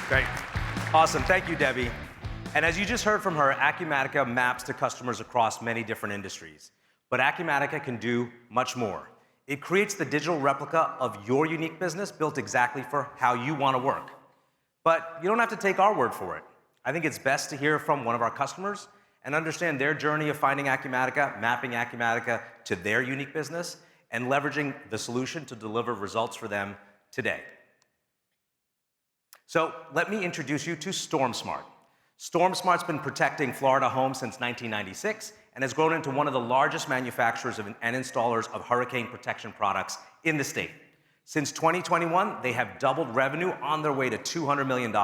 Great. Awesome. Thank you, Debbie. And as you just heard from her, Acumatica maps to customers across many different industries. But Acumatica can do much more. It creates the digital replica of your unique business built exactly for how you want to work. But you don't have to take our word for it. I think it's best to hear from one of our customers and understand their journey of finding Acumatica, mapping Acumatica to their unique business, and leveraging the solution to deliver results for them today. So let me introduce you to StormSmart. StormSmart's been protecting Florida homes since 1996 and has grown into one of the largest manufacturers and installers of hurricane protection products in the state. Since 2021, they have doubled revenue on their way to $200 million,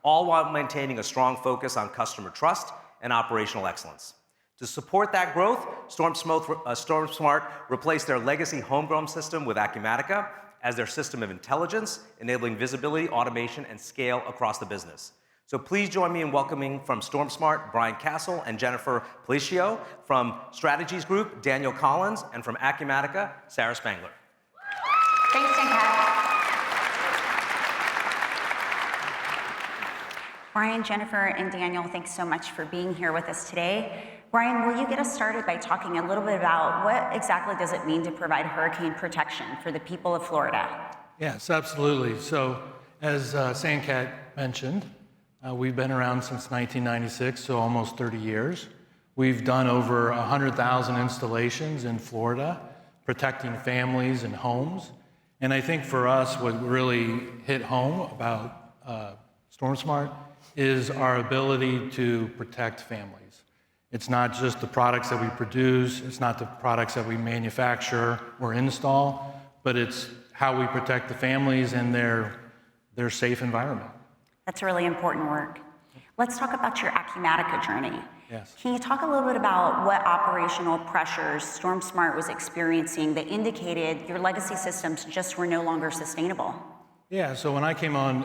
all while maintaining a strong focus on customer trust and operational excellence. To support that growth, StormSmart replaced their legacy homegrown system with Acumatica as their system of intelligence, enabling visibility, automation, and scale across the business. So please join me in welcoming from StormSmart, Brian Castle and Jennifer Palacio, from Strategies Group, Daniel Collins, and from Acumatica, Sarah Spangler. Thanks, Brian, Jennifer, and Daniel, thanks so much for being here with us today. Brian, will you get us started by talking a little bit about what exactly does it mean to provide hurricane protection for the people of Florida? Yes, absolutely. So as Sandcat mentioned, we've been around since 1996, so almost 30 years. We've done over 100,000 installations in Florida, protecting families and homes. And I think for us, what really hit home about StormSmart is our ability to protect families. It's not just the products that we produce, it's not the products that we manufacture or install, but it's how we protect the families and their safe environment. That's really important work. Let's talk about your Acumatica journey. Yes. Can you talk a little bit about what operational pressures StormSmart was experiencing that indicated your legacy systems just were no longer sustainable? Yeah, so when I came on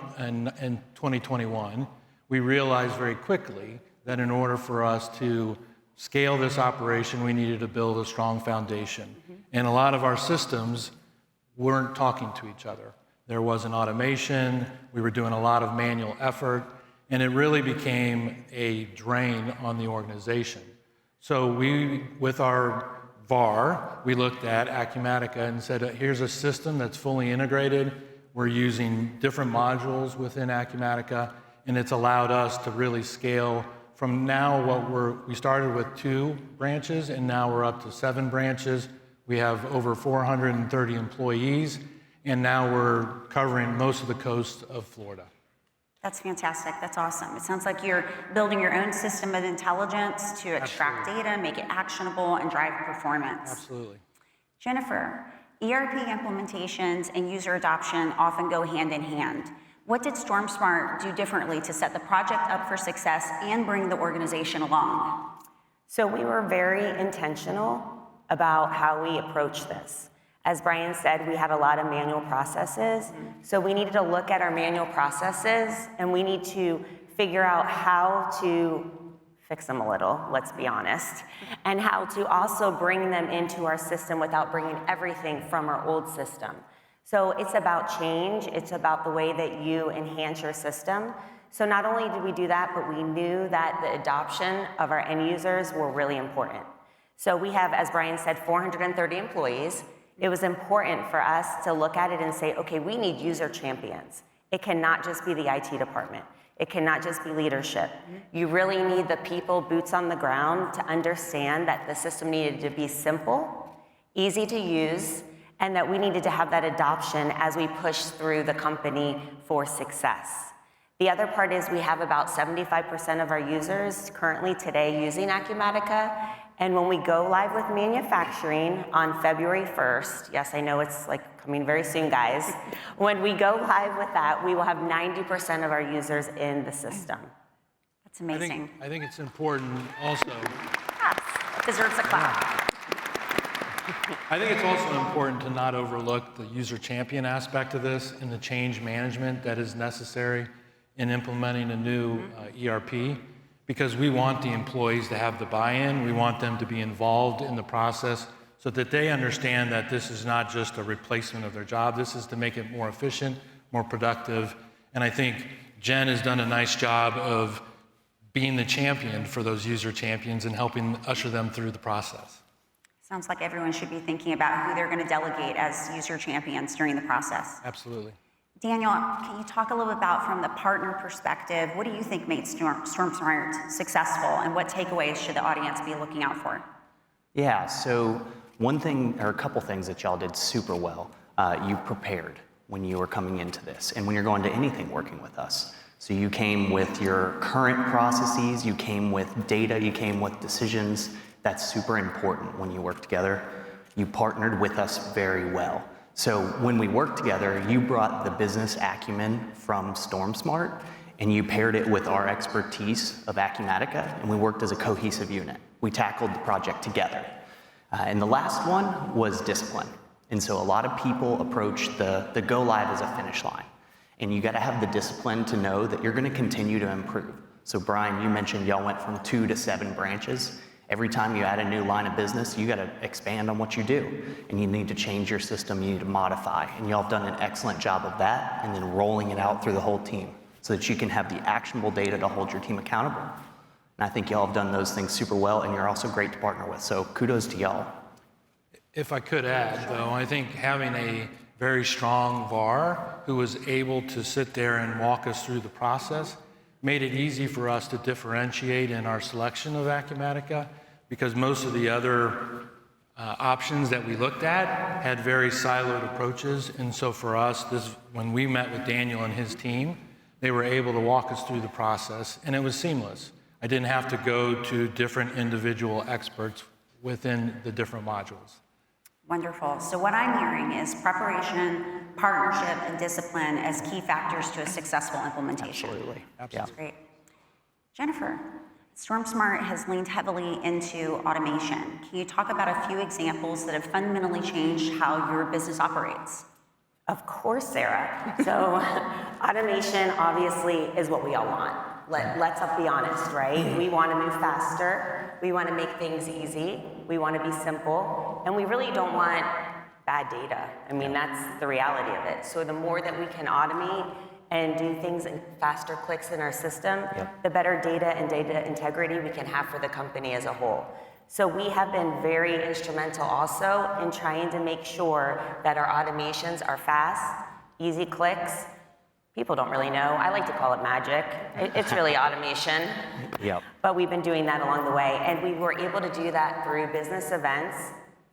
in 2021, we realized very quickly that in order for us to scale this operation, we needed to build a strong foundation. Mm-hmm. And a lot of our systems weren't talking to each other. There wasn't automation, we were doing a lot of manual effort, and it really became a drain on the organization. So we, with our VAR, we looked at Acumatica and said, here's a system that's fully integrated. We're using different modules within Acumatica, and it's allowed us to really scale from now we started with 2 branches, and now we're up to 7 branches. We have over 430 employees, and now we're covering most of the coast of Florida. That's fantastic. That's awesome. It sounds like you're building your own system of intelligence to extract data, make it actionable, and drive performance. Absolutely. Jennifer, ERP implementations and user adoption often go hand in hand. What did StormSmart do differently to set the project up for success and bring the organization along? So we were very intentional about how we approach this. As Brian said, we had a lot of manual processes, so we needed to look at our manual processes and we need to figure out how to fix them a little, let's be honest, and how to also bring them into our system without bringing everything from our old system. So it's about change, it's about the way that you enhance your system. So not only did we do that, but we knew that the adoption of our end users were really important. So we have, as Brian said, 430 employees. It was important for us to look at it and say, okay, we need user champions. It cannot just be the IT department. It cannot just be leadership. You really need the people, boots on the ground, to understand that the system needed to be simple, easy to use, and that we needed to have that adoption as we push through the company for success. The other part is we have about 75% of our users currently today using Acumatica, and when we go live with manufacturing on February 1st, yes, I know it's like coming very soon, guys. When we go live with that, we will have 90% of our users in the system. That's amazing. I think it's important also. Yes, deserves a clap. I think it's also important to not overlook the user champion aspect of this and the change management that is necessary in implementing a new ERP, because we want the employees to have the buy-in, we want them to be involved in the process so that they understand that this is not just a replacement of their job, this is to make it more efficient, more productive. And I think Jen has done a nice job of being the champion for those user champions and helping usher them through the process. Sounds like everyone should be thinking about who they're going to delegate as user champions during the process. Absolutely. Daniel, can you talk a little bit about, from the partner perspective, what do you think made StormSmart successful, and what takeaways should the audience be looking out for? Yeah, so one thing, or a couple things that y'all did super well, you prepared when you were coming into this, and when you're going to anything working with us. So you came with your current processes, you came with data, you came with decisions. That's super important when you work together. You partnered with us very well. So when we worked together, you brought the business acumen from StormSmart, and you paired it with our expertise of Acumatica, and we worked as a cohesive unit. We tackled the project together. And the last one was discipline. And so a lot of people approach the go live as a finish line. And you gotta have the discipline to know that you're gonna continue to improve. So Brian, you mentioned y'all went from 2 to 7 branches. Every time you add a new line of business, you gotta expand on what you do. And you need to change your system, you need to modify. And y'all have done an excellent job of that, and then rolling it out through the whole team so that you can have the actionable data to hold your team accountable. And I think y'all have done those things super well, and you're also great to partner with. So kudos to y'all. If I could add, though, I think having a very strong VAR who was able to sit there and walk us through the process made it easy for us to differentiate in our selection of Acumatica, because most of the other options that we looked at had very siloed approaches. And so for us, when we met with Daniel and his team, they were able to walk us through the process, and it was seamless. I didn't have to go to different individual experts within the different modules. Wonderful. So what I'm hearing is preparation, partnership, and discipline as key factors to a successful implementation. Absolutely. Absolutely. Yeah. Great. Jennifer, StormSmart has leaned heavily into automation. Can you talk about a few examples that have fundamentally changed how your business operates? Of course, Sarah. So automation obviously is what we all want. Let's be honest, right? We want to move faster. We want to make things easy. We want to be simple. And we really don't want bad data. I mean, that's the reality of it. So the more that we can automate and do things in faster clicks in our system, the better data and data integrity we can have for the company as a whole. So we have been very instrumental also in trying to make sure that our automations are fast, easy clicks. People don't really know. I like to call it magic. It's really automation. Yep. But we've been doing that along the way. And we were able to do that through business events.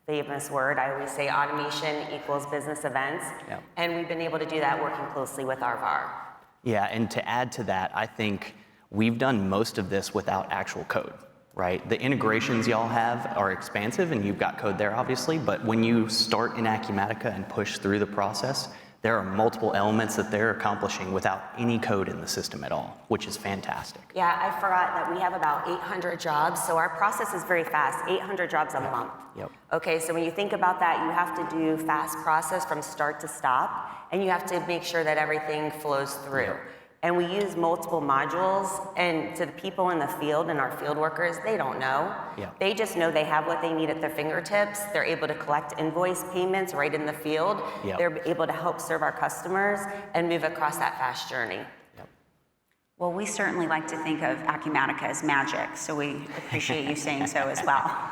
Famous word, I always say automation equals business events. Yep. And we've been able to do that working closely with our VAR. Yeah, and to add to that, I think we've done most of this without actual code, right? The integrations y'all have are expansive, and you've got code there, obviously, but when you start in Acumatica and push through the process, there are multiple elements that they're accomplishing without any code in the system at all, which is fantastic. Yeah, I forgot that we have about 800 jobs, so our process is very fast, 800 jobs a month. Yep. Okay, so when you think about that, you have to do fast process from start to stop, and you have to make sure that everything flows through. Yep. And we use multiple modules, and to the people in the field and our field workers, they don't know. Yeah. They just know they have what they need at their fingertips. They're able to collect invoice payments right in the field. Yep. They're able to help serve our customers and move across that fast journey. Yep. Well, we certainly like to think of Acumatica as magic, so we appreciate you saying so as well.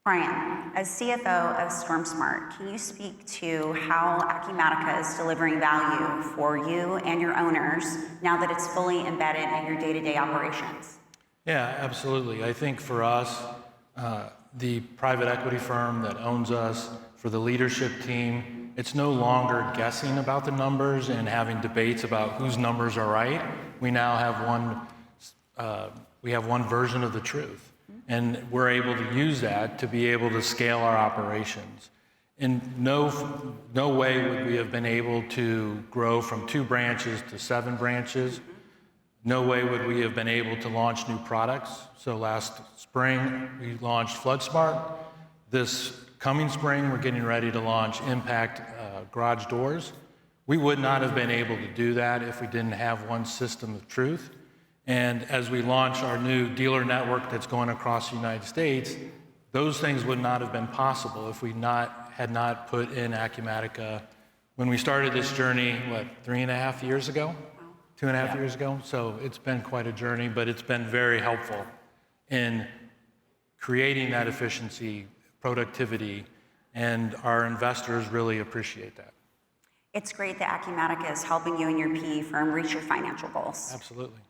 Brian, as CFO of StormSmart, can you speak to how Acumatica is delivering value for you and your owners now that it's fully embedded in your day-to-day operations? Yeah, absolutely. I think for us, the private equity firm that owns us, for the leadership team, it's no longer guessing about the numbers and having debates about whose numbers are right. We now have one version of the truth. And we're able to use that to be able to scale our operations. In no way would we have been able to grow from 2 branches to 7 branches. No way would we have been able to launch new products. So last spring, we launched FloodSmart. This coming spring, we're getting ready to launch Impact garage doors. We would not have been able to do that if we didn't have one system of truth. And as we launch our new dealer network that's going across the United States, those things would not have been possible if we had not put in Acumatica. When we started this journey, 3.5 years ago? 2.5 years ago. So it's been quite a journey, but it's been very helpful in creating that efficiency, productivity, and our investors really appreciate that. It's great that Acumatica is helping you and your PE firm reach your financial goals. Absolutely.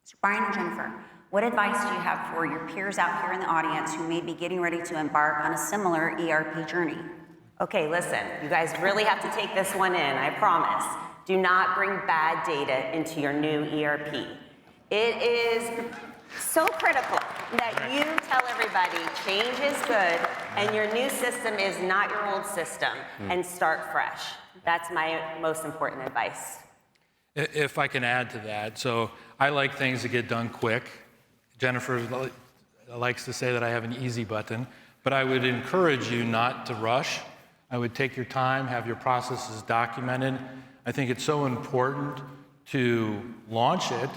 So Brian and Jennifer, what advice do you have for your peers out here in the audience who may be getting ready to embark on a similar ERP journey? Okay, listen, you guys really have to take this one in, I promise. Do not bring bad data into your new ERP. It is so critical that you tell everybody change is good and your new system is not your old system, and start fresh. That's my most important advice. If I can add to that, so I like things to get done quick. Jennifer likes to say that I have an easy button, but I would encourage you not to rush. I would take your time, have your processes documented. I think it's so important to launch it.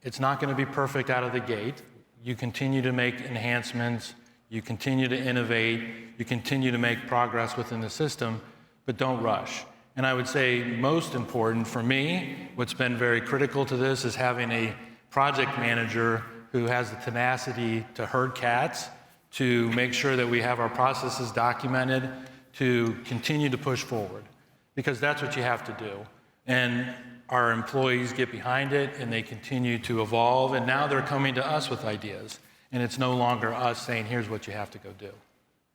It's not going to be perfect out of the gate. You continue to make enhancements, you continue to innovate, you continue to make progress within the system, but don't rush. And I would say most important for me, what's been very critical to this is having a project manager who has the tenacity to herd cats, to make sure that we have our processes documented, to continue to push forward, because that's what you have to do. And our employees get behind it and they continue to evolve, and now they're coming to us with ideas. And it's no longer us saying, here's what you have to go do.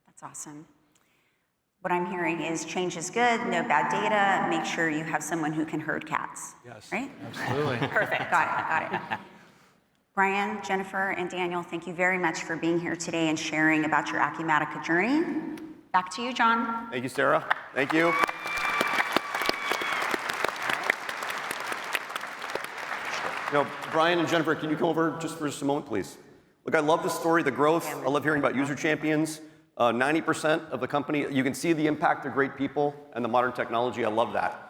That's awesome. What I'm hearing is change is good, no bad data, make sure you have someone who can herd cats. Yes, right? absolutely. Perfect, got it. Brian, Jennifer, and Daniel, thank you very much for being here today and sharing about your Acumatica journey. Back to you, John. Thank you, Sarah. Thank you. Now, Brian and Jennifer, can you come over just for a moment, please? Look, I love the story, the growth. I love hearing about user champions. 90% of the company, you can see the impact of great people and the modern technology. I love that.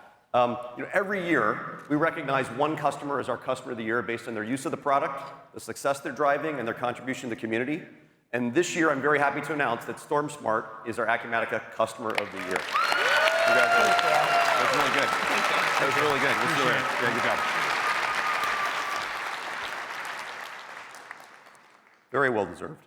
Every year, we recognize one customer as our customer of the year based on their use of the product, the success they're driving, and their contribution to the community. And this year, I'm very happy to announce that StormSmart is our Acumatica Customer of the Year. Congratulations. That was really good. That was really good. Let's do it. Yeah, good job. Very well deserved.